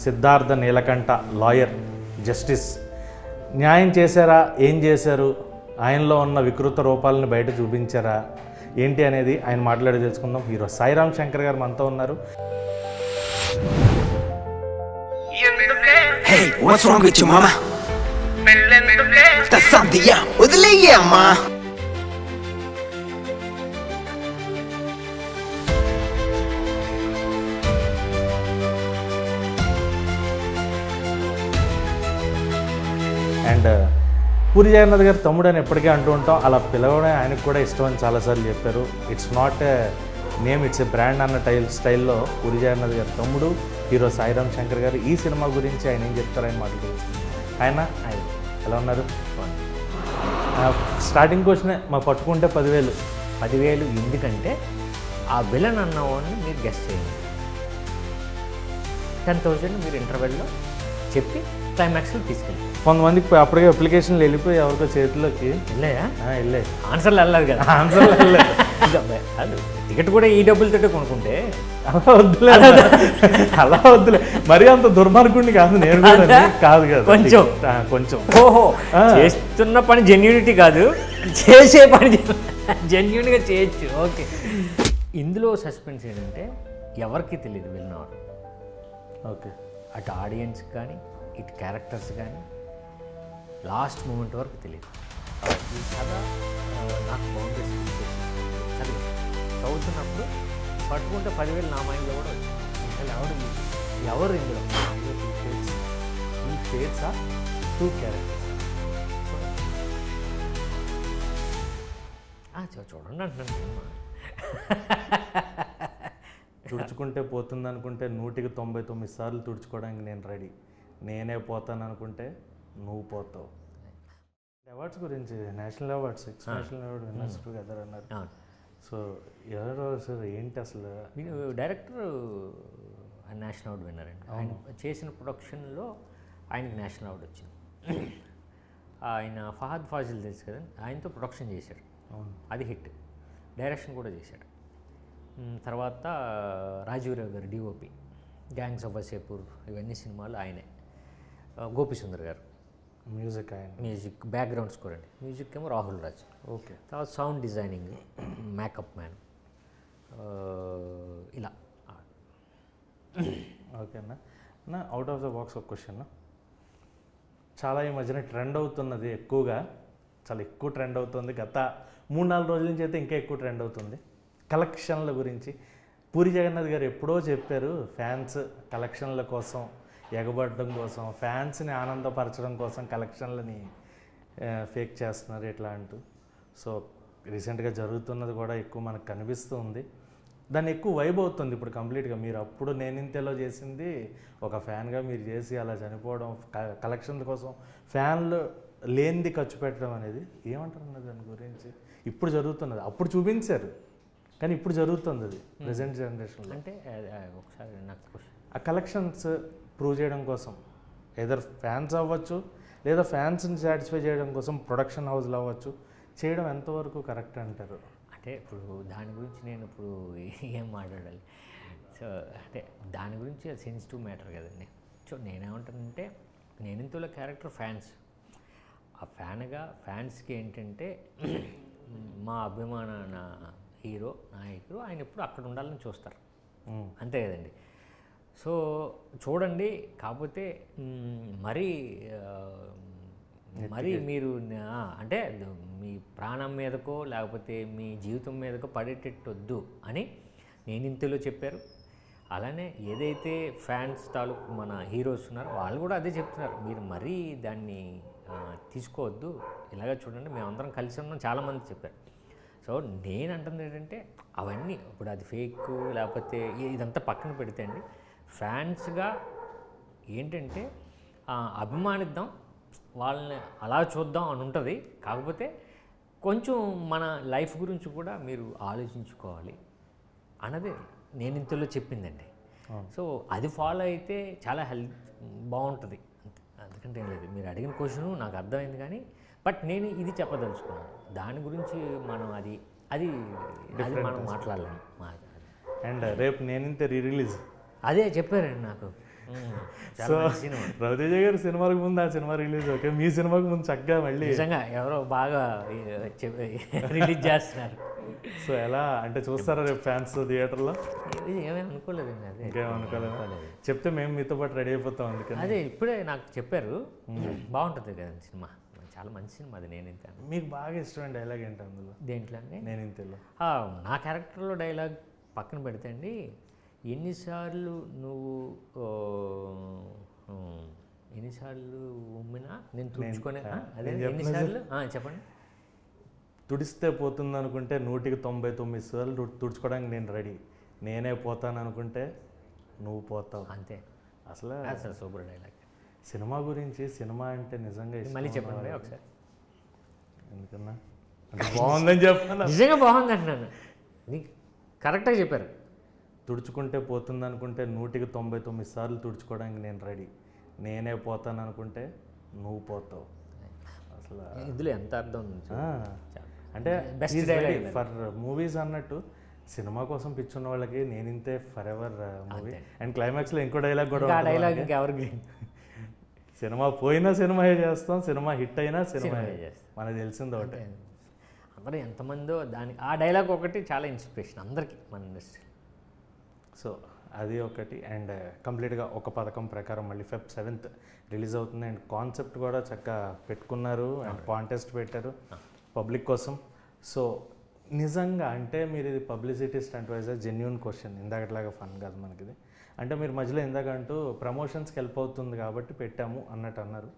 Siddhartha Neelakantha lawyer, justice న్యాయం చేశారా, ఏం చేశారు, ఆయనలో ఉన్న వికృత రూపాలను బయట చూపించారా ఏంటి అనేది ఆయన మాట్లాడి తెలుసుకుందాం. హీరో సాయిరామ్ శంకర్ గారు మనతో ఉన్నారు. Hey, what's wrong with you, mama? That's something, yeah. వదిలేయ్యే అమ్మా. అండ్ పూరి జగన్నాథ్ గారు తమ్ముడు అని ఎప్పటికీ అంటూ ఉంటాం. అలా పిలవడం ఆయనకు కూడా ఇష్టం అని చాలాసార్లు చెప్పారు. It's not a name, it's a brand అన్న స్టైల్లో పూరి జగన్నాథ్ గారు తమ్ముడు హీరో సాయిరామ్ శంకర్ గారు ఈ సినిమా గురించి ఆయన ఏం చెప్తారు ఆయన మాట్లాడుతుంది. ఆయన ఎలా ఉన్నారు? స్టార్టింగ్ క్వశ్చనే మా పట్టుకుంటే 10,000 ఎందుకంటే ఆ విలన్ అన్నవాడిని మీరు గెస్ట్ చేయండి. 10,000 మీరు ఇంటర్వెల్లో చెప్పి క్లైమాక్స్లో తీసుకెళ్ళి. కొంతమందికి అప్పటికే అప్లికేషన్లు వెళ్ళిపోయి ఎవరికో చేతిలోకి వెళ్ళాయా? వెళ్ళాయి. ఆన్సర్లు వెళ్ళలేదు కదా. ఆన్సర్లు వెళ్ళలేదు. అది టికెట్ కూడా ఈ డబ్బులతో కొనుక్కుంటే అలా వద్దులే, మరీ అంత దుర్మార్గుడిని కాదు నేను కూడా. కాదు కదా, కొంచెం ఓహో, చేస్తున్న పని జెన్యూనిటీ కాదు, చేసే పని జెన్యూన్గా చేయొచ్చు. ఓకే, ఇందులో సస్పెన్స్ ఏంటంటే ఎవరికి తెలియదు విన్నవాడు. ఓకే, అటు ఆడియన్స్ కానీ ఇటు క్యారెక్టర్స్ కానీ లాస్ట్ మూమెంట్ వరకు తెలియదు. ఈ కథ నాకు బౌండరీస్ చదువుతున్నప్పుడు పట్టుకుంటే 10,000 నా మైండ్లో కూడా వచ్చింది. ఎవరు ఇందులో ఈ షేడ్స్ ఆర్ 2 క్యారెక్టర్స్. చూడండి అంటున్నాను. సినిమా తుడుచుకుంటే పోతుంది అనుకుంటే 199 సార్లు తుడుచుకోవడానికి నేను రెడీ. నేనే పోతాను అనుకుంటే నువ్వు పోతావు. అవార్డ్స్ గురించి, national awards, 6 national award winners together అన్నారు. సో ఎవరు సార్, ఏంటి అసలు? మీరు డైరెక్టర్ నేషనల్ అవార్డు విన్నర్ అండి. ఆయన చేసిన ప్రొడక్షన్లో ఆయనకి నేషనల్ అవార్డు వచ్చింది. ఆయన ఫహద్ ఫాజిల్ తెలుసు కదండి, ఆయనతో ప్రొడక్షన్ చేశాడు. అది హిట్. డైరెక్షన్ కూడా చేశాడు. తర్వాత రాజీవ్రావు గారు డిఓపి, గ్యాంగ్స్ ఆఫ్ వసేపూర్, ఇవన్నీ సినిమాలు ఆయనే. గోపిసుందర్ గారు మ్యూజిక్, ఆయన మ్యూజిక్ బ్యాక్గ్రౌండ్ స్కోర్ అండి. మ్యూజిక్ ఏమో రాహుల్ రాజ్. ఓకే, తర్వాత సౌండ్ డిజైనింగ్ మేకప్ మ్యాన్, ఇలా. ఓకేనా నా అవుట్ ఆఫ్ ద బాక్స్ ఒక క్వశ్చన్. చాలా ఈ మధ్యన ట్రెండ్ అవుతున్నది, ఎక్కువగా చాలా ఎక్కువ ట్రెండ్ అవుతుంది. గత 3-4 రోజుల నుంచి అయితే ఇంకా ఎక్కువ ట్రెండ్ అవుతుంది కలెక్షన్ల గురించి. పూరి జగన్నాథ్ గారు ఎప్పుడో చెప్పారు, ఫ్యాన్స్ కలెక్షన్ల కోసం ఎగబడడం కోసం, ఫ్యాన్స్ని ఆనందపరచడం కోసం కలెక్షన్లని ఫేక్ చేస్తున్నారు ఇట్లా అంటూ. సో రీసెంట్గా జరుగుతున్నది కూడా ఎక్కువ మనకు కనిపిస్తూ ఉంది. దాన్ని ఎక్కువ వైబ్ అవుతుంది ఇప్పుడు కంప్లీట్గా. మీరు అప్పుడు నేనింతేలో చేసింది ఒక ఫ్యాన్గా మీరు చేసి అలా చనిపోవడం, కలెక్షన్ల కోసం ఫ్యాన్లు లేనిది ఖర్చు పెట్టడం అనేది ఏమంటారు దాని గురించి? ఇప్పుడు జరుగుతున్నది, అప్పుడు చూపించారు కానీ ఇప్పుడు జరుగుతుంది అది ప్రజెంట్ జనరేషన్లో. అంటే ఒకసారి నాకు క్వశ్చన్, ఆ కలెక్షన్స్ ప్రూవ్ చేయడం కోసం ఎదర్ ఫ్యాన్స్ అవ్వచ్చు, లేదా ఫ్యాన్స్ని సాటిస్ఫై చేయడం కోసం ప్రొడక్షన్ హౌస్లు అవ్వచ్చు, చేయడం ఎంతవరకు కరెక్ట్ అంటారు? అంటే ఇప్పుడు దాని గురించి నేను ఇప్పుడు ఏం మాట్లాడాలి? సో అంటే దాని గురించి అది సెన్సిటివ్ మ్యాటర్ కదండి. సో నేనేమంటానంటే, నేనింతలో క్యారెక్టర్ ఫ్యాన్స్, ఆ ఫ్యాన్గా ఫ్యాన్స్కి ఏంటంటే మా అభిమాన హీరో, నాయకుడు, ఆయన ఎప్పుడు అక్కడ ఉండాలని చూస్తారు, అంతే కదండి. సో చూడండి, కాకపోతే మరీ మీరు అంటే మీ ప్రాణం మీదకో లేకపోతే మీ జీవితం మీదకో పడేటట్టు వద్దు అని నేను ఇంతలో చెప్పారు. అలానే ఏదైతే ఫ్యాన్స్ తాలూకు మన హీరోస్ ఉన్నారో వాళ్ళు కూడా అదే చెప్తున్నారు, మీరు మరీ దాన్ని తీసుకోవద్దు, ఇలాగ చూడండి మేమందరం కలిసి ఉన్నాం చాలామంది చెప్పారు. సో నేను అంటుంది ఏంటంటే, అవన్నీ ఇప్పుడు అది ఫేక్ లేకపోతే ఇదంతా పక్కన పెడితే అండి, ఫ్యాన్స్గా ఏంటంటే అభిమానిద్దాం, వాళ్ళని అలా చూద్దాం అని ఉంటుంది. కాకపోతే కొంచెం మన లైఫ్ గురించి కూడా మీరు ఆలోచించుకోవాలి అన్నది నేను ఇంతలో చెప్పిందండి. సో అది ఫాలో అయితే చాలా బాగుంటుంది. అందుకంటే ఏం లేదు, మీరు అడిగిన క్వశ్చన్ నాకు అర్థమైంది కానీ బట్ నేను ఇది చెప్పదలుచుకున్నాను. దాని గురించి మనం అది మనం మాట్లాడలేము. అండ్ రేపు నేనింతే రిలీజ్ అదే చెప్పారండి నాకు. సో రవితేజ గారి సినిమాలకు ముందు ఆ సినిమా రిలీజ్ ఓకే, మీ సినిమాకి ముందు చక్కగా మళ్ళీ నిజంగా ఎవరో బాగా రిలీజ్ చేస్తున్నారు. సో ఎలా అంటే చూస్తారా రేపు ఫ్యాన్స్ థియేటర్లో? ఇది ఏమీ అనుకోలేదండి. అదే ఇంకేమనుకోలేదు, చెప్తే మేము మీతో పాటు రెడీ అయిపోతాం. అందుకని అదే ఇప్పుడే నాకు చెప్పారు, బాగుంటుంది కదా సినిమా, చాలా మంచి సినిమా అది. నేను ఇంత మీకు బాగా ఇష్టమైన డైలాగ్ ఏంటి అందులో? దేంట్లో అండి? నేను ఇంతలో నా క్యారెక్టర్లో డైలాగ్ పక్కన పెడితే అండి, ఎన్నిసార్లు నువ్వు ఎన్నిసార్లు ఉమ్మినా నేను తుడుచుకొని, అదే ఎన్నిసార్లు చెప్పండి. తుడిస్తే పోతుంది అనుకుంటే 199 సార్లు తుడుచుకోవడానికి నేను రెడీ, నేనే పోతాను అనుకుంటే నువ్వు పోతావు. అంతే, అసలు సూపర్ డైలాగ్. సినిమా గురించి, సినిమా అంటే నిజంగా ఇష్టం. మళ్ళీ చెప్పండి ఒకసారి. ఎందుకన్నా అంటే బాగుందని చెప్పాను. నిజంగా బాగుంది అంటున్నాను, నీకు కరెక్ట్గా చెప్పారు. తుడుచుకుంటే పోతుంది అనుకుంటే 199 సార్లు తుడుచుకోవడానికి నేను రెడీ, నేనే పోతాను అనుకుంటే నువ్వు పోతావు. అసలు ఇందులో ఎంత అర్థం ఉంది అంటే బెస్ట్ డైలాగ్ ఫర్ మూవీస్ అన్నట్టు, సినిమా కోసం పిచ్చున్న వాళ్ళకి నేను ఇంతే ఫర్ ఎవర్ మూవీ. అండ్ క్లైమాక్స్లో ఇంకో డైలాగ్ కూడా, ఆ డైలాగ్ ఇంకెవరు గ్రీన్. సినిమా పోయినా సినిమా చేస్తాం, సినిమా హిట్ అయినా సినిమా చేస్తాం, మనకు తెలిసింది ఒకటి. అందరూ ఎంతమందో దానికి ఆ డైలాగ్ ఒకటి చాలా ఇన్స్పిరేషన్ అందరికీ మన ఇండస్ట్రీ. సో అది ఒకటి. అండ్ కంప్లీట్గా ఒక పథకం ప్రకారం మళ్ళీ Feb 7th రిలీజ్ అవుతుంది. అండ్ కాన్సెప్ట్ కూడా చక్కగా పెట్టుకున్నారు, అండ్ కాంటెస్ట్ పెట్టారు పబ్లిక్ కోసం. సో నిజంగా అంటే మీరు ఇది publicity stunt wise genuine question, ఇందాకట్లాగా ఫన్ కాదు మనకి ఇది. అంటే మీరు మధ్యలో ఇందాకంటూ ప్రమోషన్స్కి హెల్ప్ అవుతుంది కాబట్టి పెట్టాము అన్నట్టు అన్నారు.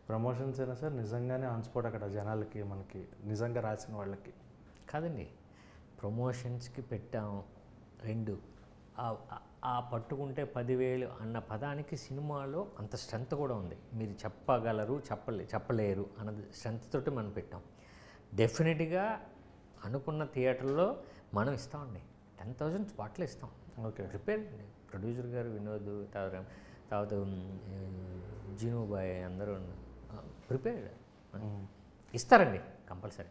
ప్రమోషన్స్ అయినా సార్ నిజంగానే ఆన్ స్పాట్ అక్కడ జనాలకి, మనకి నిజంగా రాసిన వాళ్ళకి కాదండి, ప్రమోషన్స్కి పెట్టాము. రెండు ఆ పట్టుకుంటే 10,000 అన్న పదానికి సినిమాలో అంత స్ట్రెంత్ కూడా ఉంది. మీరు చెప్పగలరు, చెప్పలేరు అన్నది స్ట్రెంత్ తోటి మనం పెట్టాం. డెఫినెట్గా అనుకున్న థియేటర్లో మనం ఇస్తామండి, 10,000 స్పాట్లో ఇస్తాం. ఓకే, ప్రిపేర్ ప్రొడ్యూసర్ గారు వినోద్, తర్వాత జీనుబాయ్ అందరూ ప్రిపేర్డ్ ఇస్తారండి కంపల్సరీ.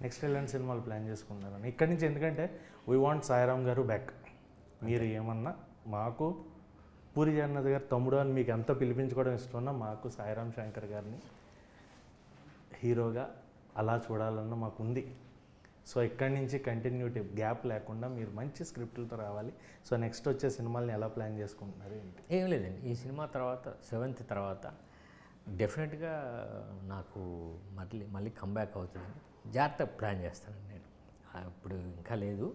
నెక్స్ట్ ఎలాంటి సినిమాలు ప్లాన్ చేసుకుంటున్నారు ఇక్కడి నుంచి? ఎందుకంటే వీ వాంట్ సాయిరామ్ గారు బ్యాక్. మీరు ఏమన్నా మాకు పూరి జగన్నాథ్ గారు తమ్ముడు అని మీకు ఎంత పిలిపించుకోవడం ఇష్టమన్నా, మాకు సాయిరామ్ శంకర్ గారిని హీరోగా అలా చూడాలన్న మాకు ఉంది. సో ఇక్కడి నుంచి కంటిన్యూటీ గ్యాప్ లేకుండా మీరు మంచి స్క్రిప్ట్లతో రావాలి. సో నెక్స్ట్ వచ్చే సినిమాలని ఎలా ప్లాన్ చేసుకుంటున్నారు ఏంటి? ఏం లేదండి, ఈ సినిమా తర్వాత 7th తర్వాత డెఫినెట్గా నాకు మళ్ళీ కంబ్యాక్ అవుతుందండి. జాగ్రత్తగా ప్లాన్ చేస్తానండి నేను. ఇప్పుడు ఇంకా లేదు,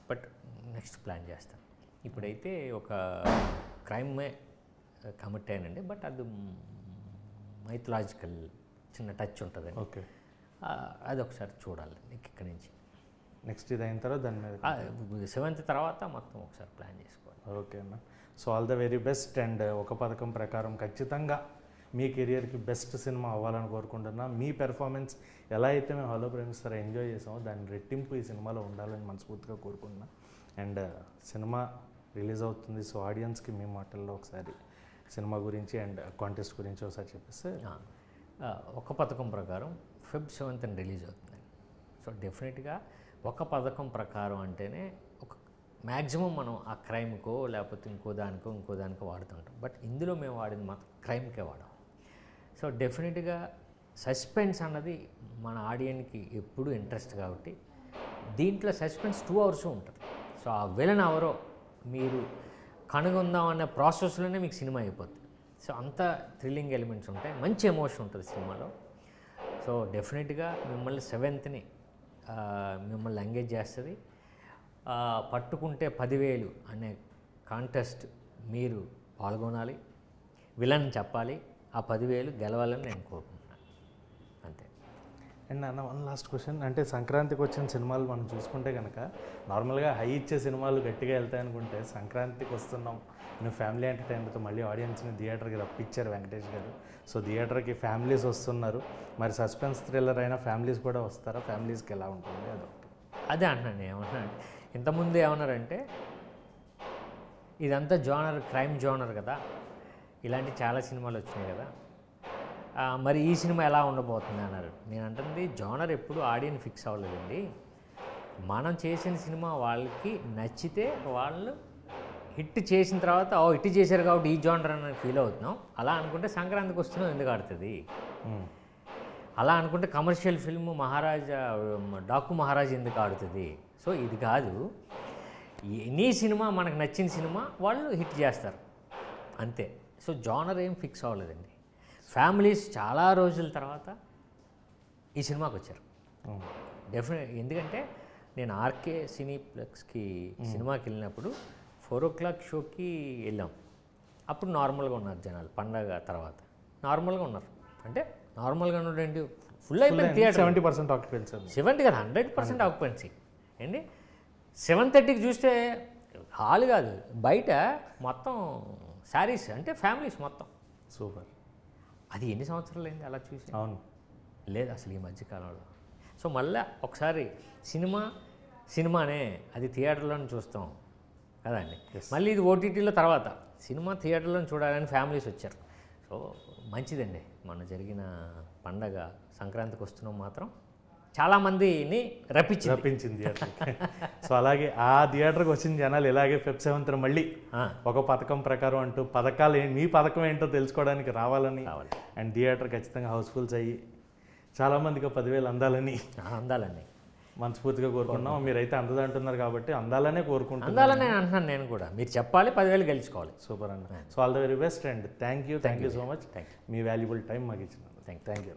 బట్ నెక్స్ట్ ప్లాన్ చేస్తాను. ఇప్పుడైతే ఒక క్రైమే కమిట్ అయ్యానండి, బట్ అది మైథలాజికల్ చిన్న టచ్ ఉంటుంది. ఓకే, అది ఒకసారి చూడాలి ఇక్కడి నుంచి. నెక్స్ట్ ఇది అయిన తర్వాత దాని మీద 7th తర్వాత మొత్తం ఒకసారి ప్లాన్ చేసుకోవాలి. ఓకే అన్న. So all the very best. And ఒక పథకం ప్రకారం ఖచ్చితంగా మీ కెరియర్కి బెస్ట్ సినిమా అవ్వాలని కోరుకుంటున్నా. మీ పెర్ఫార్మెన్స్ ఎలా అయితే మేము హలో ప్రేమిస్తారో ఎంజాయ్ చేసామో దాని రెట్టింపు ఈ సినిమాలో ఉండాలని మనస్ఫూర్తిగా కోరుకుంటున్నా. అండ్ సినిమా రిలీజ్ అవుతుంది, సో ఆడియన్స్కి మీ మాటల్లో ఒకసారి సినిమా గురించి అండ్ కాంటెస్ట్ గురించి ఒకసారి చెప్పేస్తే. ఒక పథకం ప్రకారం Feb 7th రిలీజ్ అవుతుంది. సో డెఫినెట్గా ఒక పథకం ప్రకారం అంటేనే ఒక మ్యాక్సిమం మనం ఆ క్రైమ్కో లేకపోతే ఇంకో దానికో వాడుతుంటాం. బట్ ఇందులో మేము వాడింది మాత్రం క్రైమ్కే వాడాం. సో డెఫినెట్గా సస్పెన్స్ అన్నది మన ఆడియన్కి ఎప్పుడూ ఇంట్రెస్ట్ కాబట్టి దీంట్లో సస్పెన్స్ 2 hours ఉంటుంది. సో ఆ విలన్ ఎవరో మీరు కనుగొందామన్న ప్రాసెస్లోనే మీకు సినిమా అయిపోతుంది. సో అంత థ్రిల్లింగ్ ఎలిమెంట్స్ ఉంటాయి, మంచి ఎమోషన్ ఉంటుంది సినిమాలో. సో డెఫినెట్గా మిమ్మల్ని 7th మిమ్మల్ని ఎంగేజ్ చేస్తుంది. పట్టుకుంటే 10,000 అనే కాంటెస్ట్ మీరు పాల్గొనాలి, విలన్ చెప్పాలి, ఆ 10,000 గెలవాలని నేను కోరుకుంటున్నాను. అంతే. అండ్ అన్న వన్ లాస్ట్ క్వశ్చన్, అంటే సంక్రాంతికి వచ్చిన సినిమాలు మనం చూసుకుంటే కనుక నార్మల్గా హై ఇచ్చే సినిమాలు గట్టిగా వెళ్తాయనుకుంటే సంక్రాంతికి వస్తున్నాం నేను ఫ్యామిలీ ఎంటర్టైన్మెంట్తో మళ్ళీ ఆడియన్స్ని థియేటర్కి రప్పించారు వెంకటేష్ గారు. సో థియేటర్కి ఫ్యామిలీస్ వస్తున్నారు, మరి సస్పెన్స్ థ్రిల్లర్ అయినా ఫ్యామిలీస్ కూడా వస్తారా? ఫ్యామిలీస్కి ఎలా ఉంటుంది అదొకటి. అదే అంటున్నాను, ఏమన్నాను ఇంతకుముందు ఏమన్నారంటే ఇదంతా జోనర్, క్రైమ్ జోనర్ కదా, ఇలాంటి చాలా సినిమాలు వచ్చినాయి కదా, మరి ఈ సినిమా ఎలా ఉండబోతుంది అన్నారు. నేను అంటుంది జోనర్ ఎప్పుడు ఆడియన్ ఫిక్స్ అవ్వలేదండి. మనం చేసిన సినిమా వాళ్ళకి నచ్చితే వాళ్ళు హిట్ చేసిన తర్వాత హిట్ చేశారు కాబట్టి ఈ జానర్ అని ఫీల్ అవుతున్నాం. అలా అనుకుంటే సంక్రాంతికి వస్తున్నాం ఎందుకు ఆడుతుంది? అలా అనుకుంటే కమర్షియల్ ఫిల్మ్ మహారాజా డాకు మహారాజా ఎందుకు ఆడుతుంది? సో ఇది కాదు, ఎనీ సినిమా మనకు నచ్చిన సినిమా వాళ్ళు హిట్ చేస్తారు అంతే. సో జానర్ ఏం ఫిక్స్ అవ్వలేదండి. ఫ్యామిలీస్ చాలా రోజుల తర్వాత ఈ సినిమాకి వచ్చారు డెఫినెట్. ఎందుకంటే నేను ఆర్కే సినీప్లెక్స్కి సినిమాకి వెళ్ళినప్పుడు 4 o'clock షోకి వెళ్ళాం. అప్పుడు నార్మల్గా ఉన్నారు జనాలు. పండగ తర్వాత నార్మల్గా ఉన్నారు. అంటే నార్మల్గా ఉండేంటి ఫుల్ అయిపోయింది థియేటర్. 70% ఆక్యుపెన్సీ 70 కదా 100% ఆక్యుపెన్సీ ఏంటి. 7:30కి చూస్తే హాల్ కాదు, బయట మొత్తం శారీస్, అంటే ఫ్యామిలీస్ మొత్తం. సూపర్. అది ఎన్ని సంవత్సరాలు అయింది అలా చూసి? అవును, లేదు అసలు ఈ మధ్యకాలంలో. సో మళ్ళీ ఒకసారి సినిమానే అది థియేటర్లోనే చూస్తాం కదండి. మళ్ళీ ఇది ఓటీటీలో తర్వాత సినిమా థియేటర్లో చూడాలని ఫ్యామిలీస్ వచ్చారు. సో మంచిదండి. మొన్న జరిగిన పండగ సంక్రాంతికి వస్తున్నాం మాత్రం చాలామందిని రప్పించింది థియేటర్కి. సో అలాగే ఆ థియేటర్కి వచ్చిన జనాలు ఇలాగే ఫెబ్ 7th మళ్ళీ ఒక పథకం ప్రకారం అంటూ పథకాలు మీ పథకం ఏంటో తెలుసుకోవడానికి రావాలని అండ్ థియేటర్ ఖచ్చితంగా హౌస్ఫుల్స్ అయ్యి చాలామందికి 10,000 అందాలని మనస్ఫూర్తిగా కోరుకున్నాం. మీరైతే అందదంటున్నారు కాబట్టి అందాలనే కోరుకుంటున్నాను. అందాలనే అంటున్నాను నేను కూడా. మీరు చెప్పాలి, 10,000 గెలుచుకోవాలి. సూపర్ అన్న. So all the very best and thank you so much. Me valuable time మాకు ఇచ్చినందుకు. Thank you.